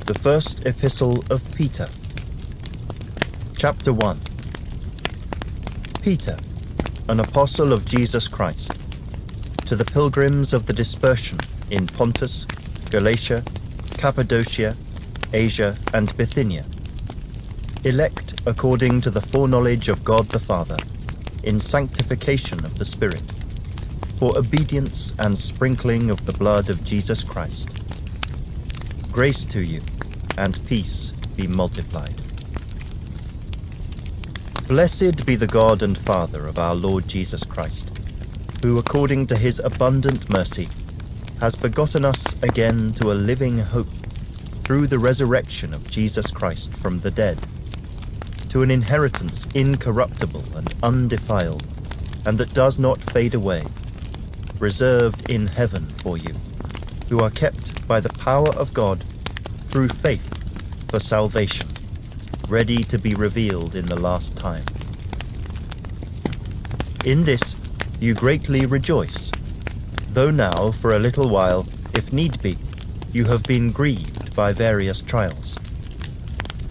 The First Epistle of Peter. Chapter 1. Peter, an apostle of Jesus Christ, to the pilgrims of the dispersion in Pontus, Galatia, Cappadocia, Asia, and Bithynia, elect according to the foreknowledge of God the Father, in sanctification of the Spirit, for obedience and sprinkling of the blood of Jesus Christ. Grace to you, and peace be multiplied. Blessed be the God and Father of our Lord Jesus Christ, who according to his abundant mercy has begotten us again to a living hope through the resurrection of Jesus Christ from the dead, to an inheritance incorruptible and undefiled, and that does not fade away, reserved in heaven for you, who are kept by the power of God through faith for salvation, ready to be revealed in the last time. In this you greatly rejoice, though now for a little while, if need be, you have been grieved by various trials,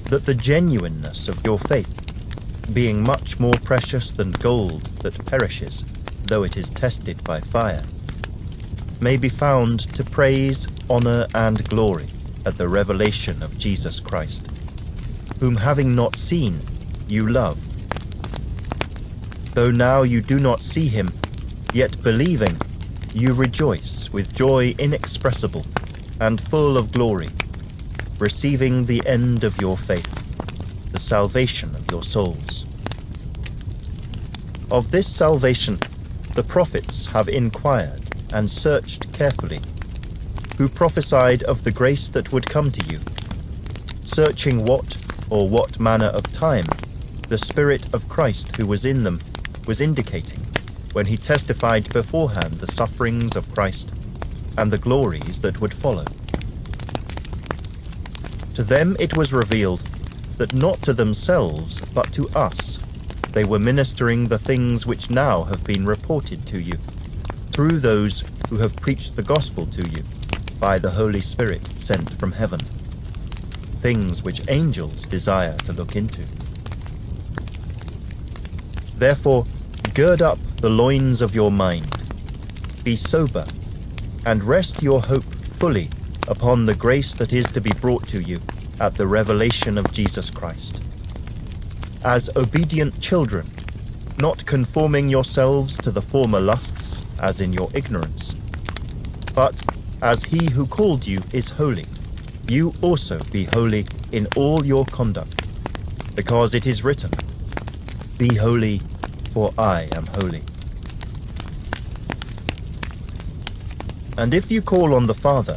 that the genuineness of your faith, being much more precious than gold that perishes, though it is tested by fire, may be found to praise, honor, and glory at the revelation of Jesus Christ, whom having not seen, you love. Though now you do not see him, yet believing, you rejoice with joy inexpressible and full of glory, receiving the end of your faith, the salvation of your souls. Of this salvation the prophets have inquired and searched carefully, who prophesied of the grace that would come to you, searching what manner of time the Spirit of Christ who was in them was indicating when he testified beforehand the sufferings of Christ and the glories that would follow. To them it was revealed that not to themselves but to us they were ministering the things which now have been reported to you, through those who have preached the gospel to you by the Holy Spirit sent from heaven, things which angels desire to look into. Therefore, gird up the loins of your mind, be sober, and rest your hope fully upon the grace that is to be brought to you at the revelation of Jesus Christ. As obedient children, not conforming yourselves to the former lusts, as in your ignorance, but as he who called you is holy, you also be holy in all your conduct, because it is written, "Be holy, for I am holy." And if you call on the Father,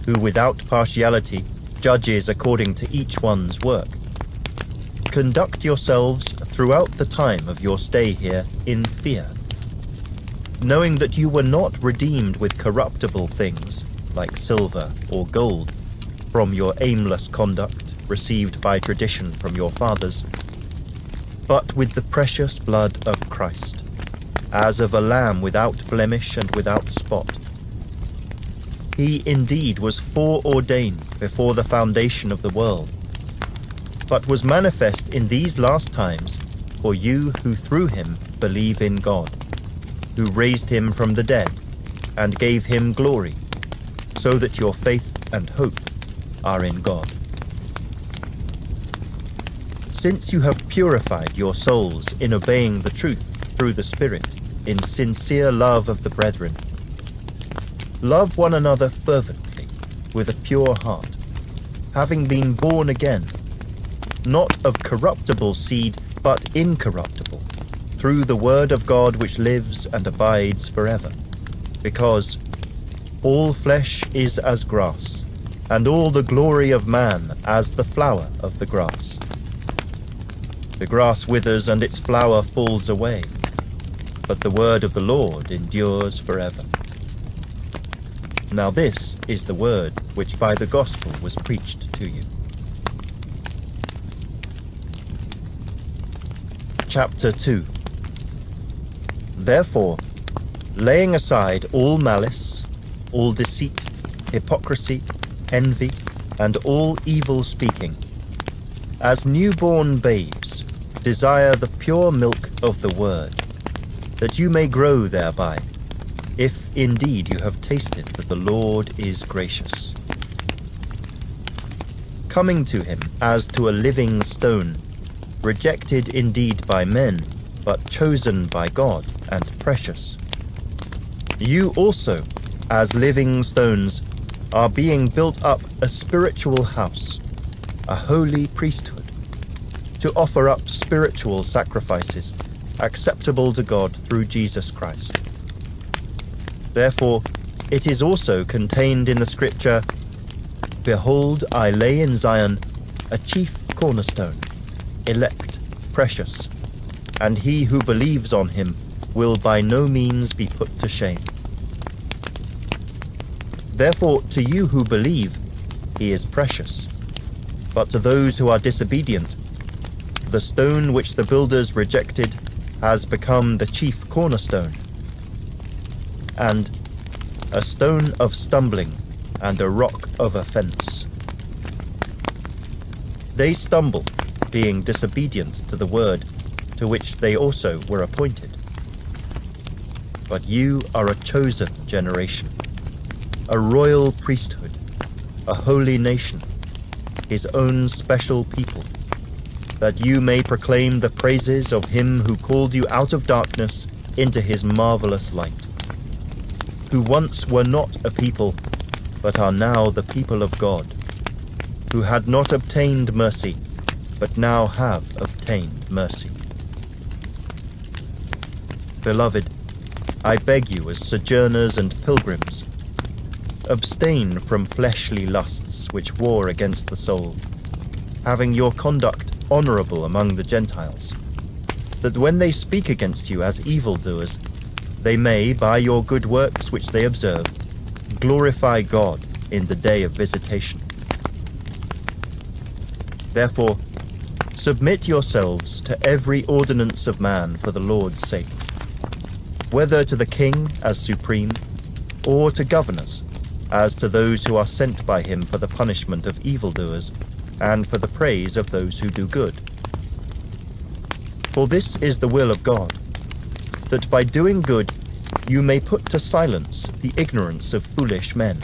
who without partiality judges according to each one's work, conduct yourselves throughout the time of your stay here in fear, knowing that you were not redeemed with corruptible things, like silver or gold, from your aimless conduct received by tradition from your fathers, but with the precious blood of Christ, as of a lamb without blemish and without spot. He indeed was foreordained before the foundation of the world, but was manifest in these last times for you who through him believe in God, who raised him from the dead and gave him glory, so that your faith and hope are in God. Since you have purified your souls in obeying the truth through the Spirit, in sincere love of the brethren, love one another fervently with a pure heart, having been born again, not of corruptible seed, but incorruptible, through the word of God which lives and abides forever. Because all flesh is as grass, and all the glory of man as the flower of the grass. The grass withers and its flower falls away, but the word of the Lord endures forever. Now this is the word which by the gospel was preached to you. Chapter 2. Therefore, laying aside all malice, all deceit, hypocrisy, envy, and all evil speaking. As newborn babes, desire the pure milk of the word, that you may grow thereby, if indeed you have tasted that the Lord is gracious. Coming to him as to a living stone, rejected indeed by men, but chosen by God and precious. You also, as living stones, are being built up a spiritual house, a holy priesthood, to offer up spiritual sacrifices acceptable to God through Jesus Christ. Therefore, it is also contained in the scripture, "Behold, I lay in Zion a chief cornerstone, elect, precious, and he who believes on him will by no means be put to shame." Therefore, to you who believe, he is precious. But to those who are disobedient, the stone which the builders rejected has become the chief cornerstone, and a stone of stumbling and a rock of offense. They stumble, being disobedient to the word to which they also were appointed. But you are a chosen generation, a royal priesthood, a holy nation, his own special people, that you may proclaim the praises of him who called you out of darkness into his marvelous light, who once were not a people, but are now the people of God, who had not obtained mercy, but now have obtained mercy. Beloved, I beg you as sojourners and pilgrims, abstain from fleshly lusts which war against the soul, having your conduct honorable among the Gentiles, that when they speak against you as evildoers, they may, by your good works which they observe, glorify God in the day of visitation. Therefore, submit yourselves to every ordinance of man for the Lord's sake, whether to the king as supreme, or to governors, as to those who are sent by him for the punishment of evildoers, and for the praise of those who do good. For this is the will of God, that by doing good you may put to silence the ignorance of foolish men.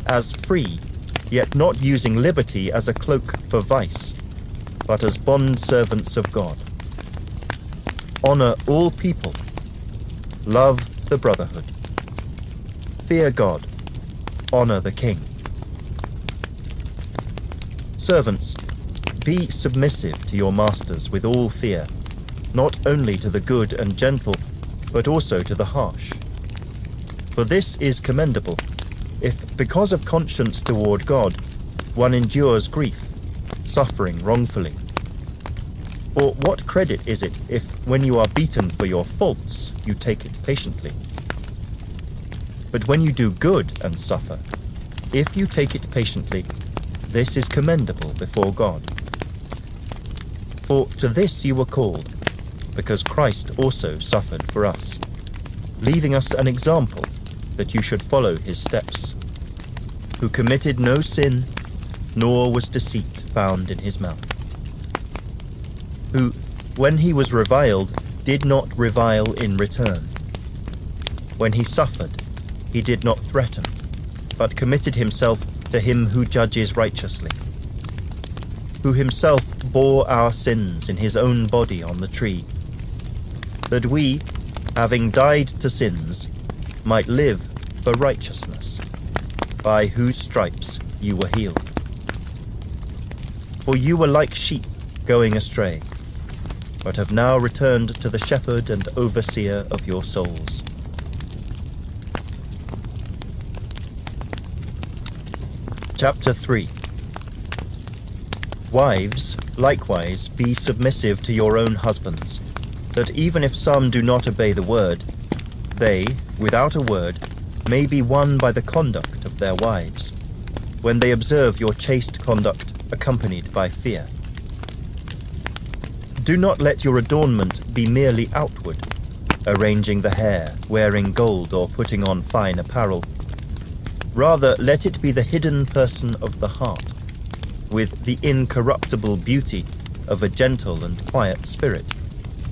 As free, yet not using liberty as a cloak for vice, but as bondservants of God. Honor all people. Love the brotherhood. Fear God. Honor the king. Servants, be submissive to your masters with all fear, not only to the good and gentle, but also to the harsh. For this is commendable, if, because of conscience toward God, one endures grief, suffering wrongfully. For what credit is it if, when you are beaten for your faults, you take it patiently? But when you do good and suffer, if you take it patiently, this is commendable before God. For to this you were called, because Christ also suffered for us, leaving us an example that you should follow his steps, who committed no sin, nor was deceit found in his mouth, who, when he was reviled, did not revile in return. When he suffered, he did not threaten, but committed himself to him who judges righteously, who himself bore our sins in his own body on the tree, that we, having died to sins, might live for righteousness, by whose stripes you were healed. For you were like sheep going astray, but have now returned to the shepherd and overseer of your souls. Chapter 3. Wives, likewise, be submissive to your own husbands, that even if some do not obey the word, they, without a word, may be won by the conduct of their wives, when they observe your chaste conduct accompanied by fear. Do not let your adornment be merely outward, arranging the hair, wearing gold, or putting on fine apparel. Rather, let it be the hidden person of the heart, with the incorruptible beauty of a gentle and quiet spirit,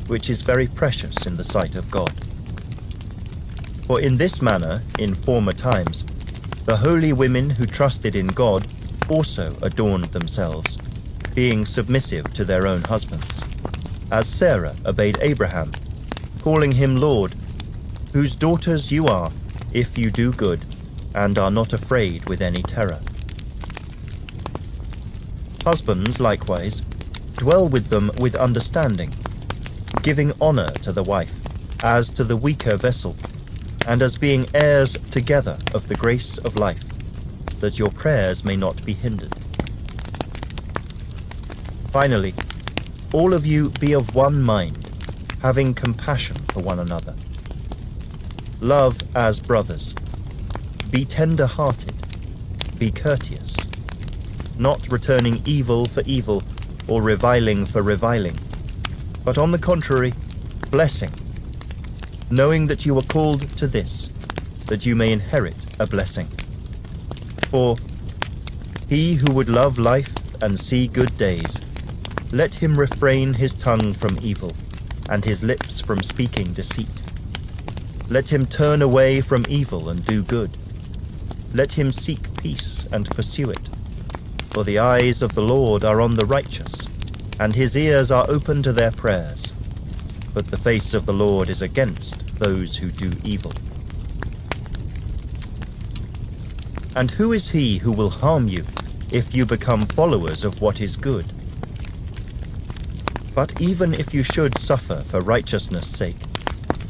which is very precious in the sight of God. For in this manner, in former times, the holy women who trusted in God also adorned themselves, being submissive to their own husbands, as Sarah obeyed Abraham, calling him Lord, whose daughters you are, if you do good, and are not afraid with any terror. Husbands, likewise, dwell with them with understanding, giving honor to the wife, as to the weaker vessel, and as being heirs together of the grace of life, that your prayers may not be hindered. Finally, all of you be of one mind, having compassion for one another. Love as brothers. Be tender-hearted, be courteous, not returning evil for evil or reviling for reviling, but on the contrary, blessing, knowing that you are called to this, that you may inherit a blessing. For he who would love life and see good days, let him refrain his tongue from evil, and his lips from speaking deceit. Let him turn away from evil and do good. Let him seek peace and pursue it. For the eyes of the Lord are on the righteous, and his ears are open to their prayers. But the face of the Lord is against those who do evil. And who is he who will harm you if you become followers of what is good? But even if you should suffer for righteousness' sake,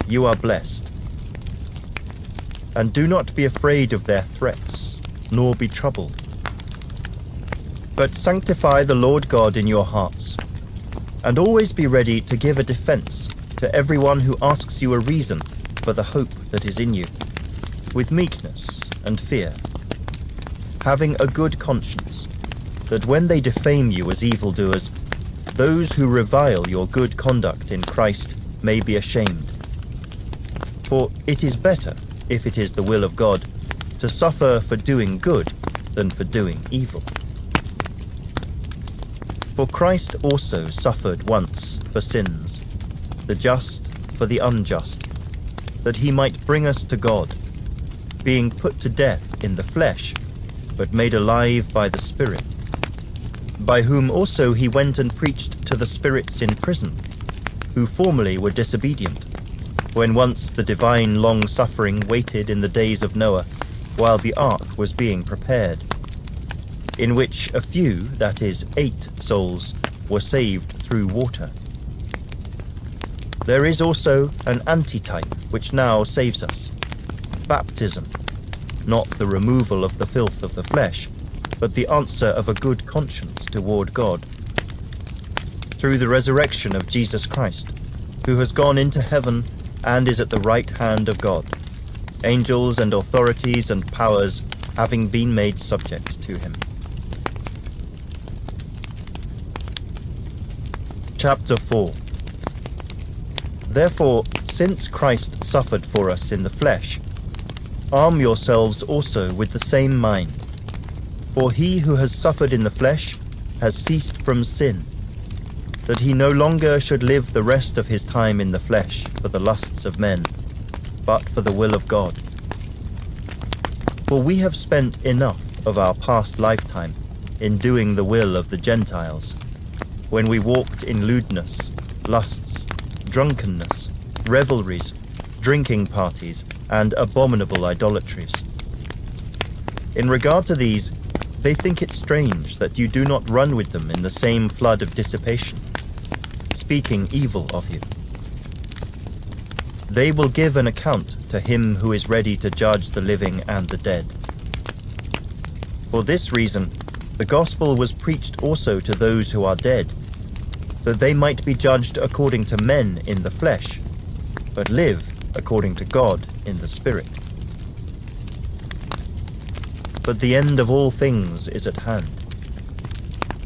you are blessed. And do not be afraid of their threats, nor be troubled. But sanctify the Lord God in your hearts, and always be ready to give a defense to everyone who asks you a reason for the hope that is in you, with meekness and fear, having a good conscience, that when they defame you as evildoers, those who revile your good conduct in Christ may be ashamed. For it is better, if it is the will of God, to suffer for doing good than for doing evil. For Christ also suffered once for sins, the just for the unjust, that he might bring us to God, being put to death in the flesh, but made alive by the Spirit, by whom also he went and preached to the spirits in prison, who formerly were disobedient, when once the divine long-suffering waited in the days of Noah, while the ark was being prepared, in which a few, that is, 8 souls, were saved through water. There is also an antitype which now saves us, baptism, not the removal of the filth of the flesh, but the answer of a good conscience toward God, through the resurrection of Jesus Christ, who has gone into heaven and is at the right hand of God, angels and authorities and powers having been made subject to him. Chapter 4. Therefore, since Christ suffered for us in the flesh, arm yourselves also with the same mind. For he who has suffered in the flesh has ceased from sin, that he no longer should live the rest of his time in the flesh for the lusts of men, but for the will of God. For we have spent enough of our past lifetime in doing the will of the Gentiles, when we walked in lewdness, lusts, drunkenness, revelries, drinking parties, and abominable idolatries. In regard to these, they think it strange that you do not run with them in the same flood of dissipation, speaking evil of you. They will give an account to him who is ready to judge the living and the dead. For this reason, the gospel was preached also to those who are dead, that they might be judged according to men in the flesh, but live according to God in the Spirit. But the end of all things is at hand.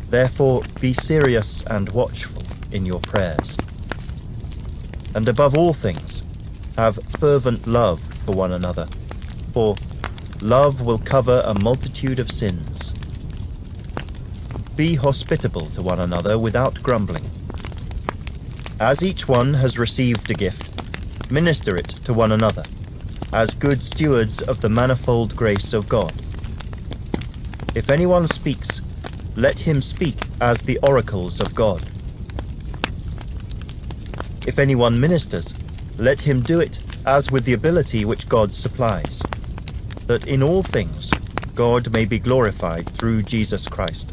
Therefore be serious and watchful in your prayers. And above all things, have fervent love for one another, for love will cover a multitude of sins. Be hospitable to one another without grumbling. As each one has received a gift, minister it to one another, as good stewards of the manifold grace of God. If anyone speaks, let him speak as the oracles of God. If anyone ministers, let him do it as with the ability which God supplies, that in all things God may be glorified through Jesus Christ,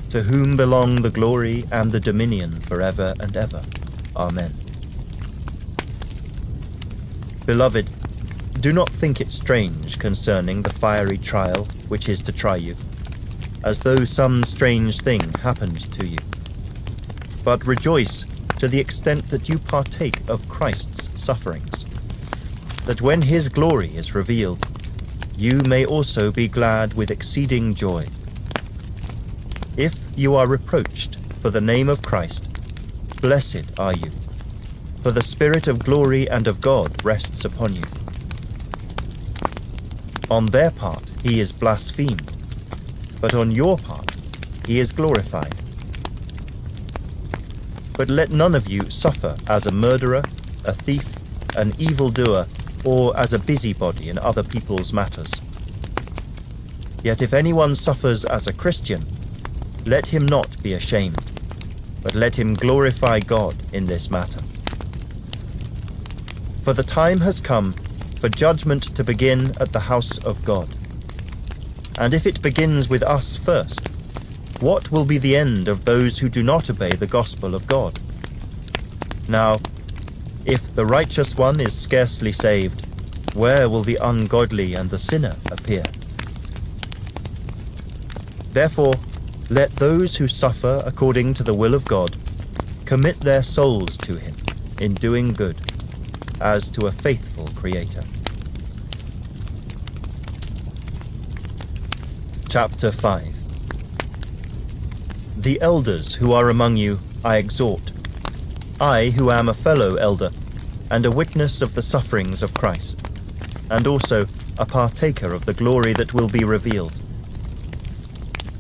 to whom belong the glory and the dominion forever and ever. Amen. Beloved, do not think it strange concerning the fiery trial which is to try you, as though some strange thing happened to you. But rejoice to the extent that you partake of Christ's sufferings, that when his glory is revealed, you may also be glad with exceeding joy. If you are reproached for the name of Christ, blessed are you, for the Spirit of glory and of God rests upon you. On their part he is blasphemed, but on your part he is glorified. But let none of you suffer as a murderer, a thief, an evildoer, or as a busybody in other people's matters. Yet if anyone suffers as a Christian, let him not be ashamed, but let him glorify God in this matter. For the time has come for judgment to begin at the house of God. And if it begins with us first, what will be the end of those who do not obey the gospel of God? Now, if the righteous one is scarcely saved, where will the ungodly and the sinner appear? Therefore, let those who suffer according to the will of God commit their souls to him in doing good, as to a faithful Creator. Chapter 5. The elders who are among you I exhort, I who am a fellow elder, and a witness of the sufferings of Christ, and also a partaker of the glory that will be revealed.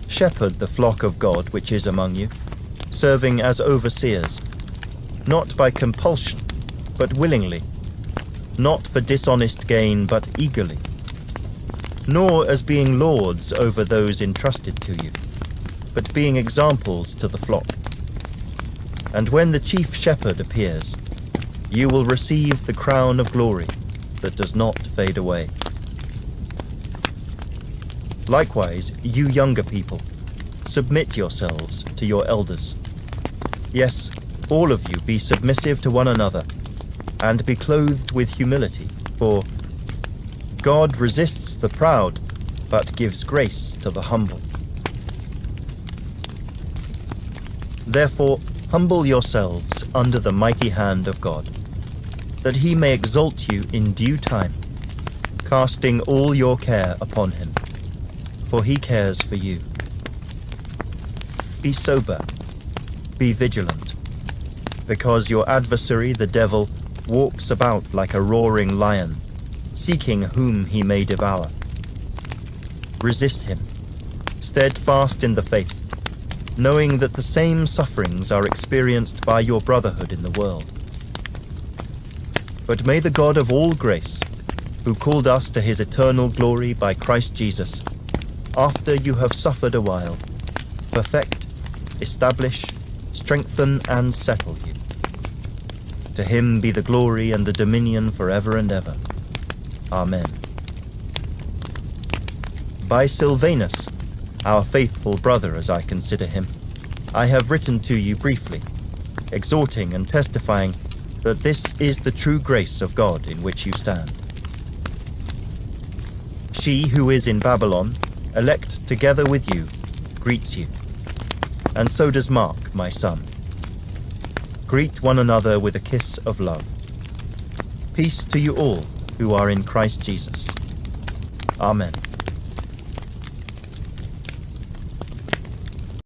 Shepherd the flock of God which is among you, serving as overseers, not by compulsion, but willingly, not for dishonest gain, but eagerly, nor as being lords over those entrusted to you, but being examples to the flock. And when the chief shepherd appears, you will receive the crown of glory that does not fade away. Likewise, you younger people, submit yourselves to your elders. Yes, all of you be submissive to one another, and be clothed with humility, for God resists the proud, but gives grace to the humble. Therefore, humble yourselves under the mighty hand of God, that he may exalt you in due time, casting all your care upon him, for he cares for you. Be sober, be vigilant, because your adversary, the devil, walks about like a roaring lion, seeking whom he may devour. Resist him, steadfast in the faith, knowing that the same sufferings are experienced by your brotherhood in the world. But may the God of all grace, who called us to his eternal glory by Christ Jesus, after you have suffered a while, perfect, establish, strengthen, and settle you. To him be the glory and the dominion forever and ever. Amen. By Silvanus, our faithful brother as I consider him, I have written to you briefly, exhorting and testifying that this is the true grace of God in which you stand. She who is in Babylon, elect together with you, greets you, and so does Mark, my son. Greet one another with a kiss of love. Peace to you all who are in Christ Jesus. Amen.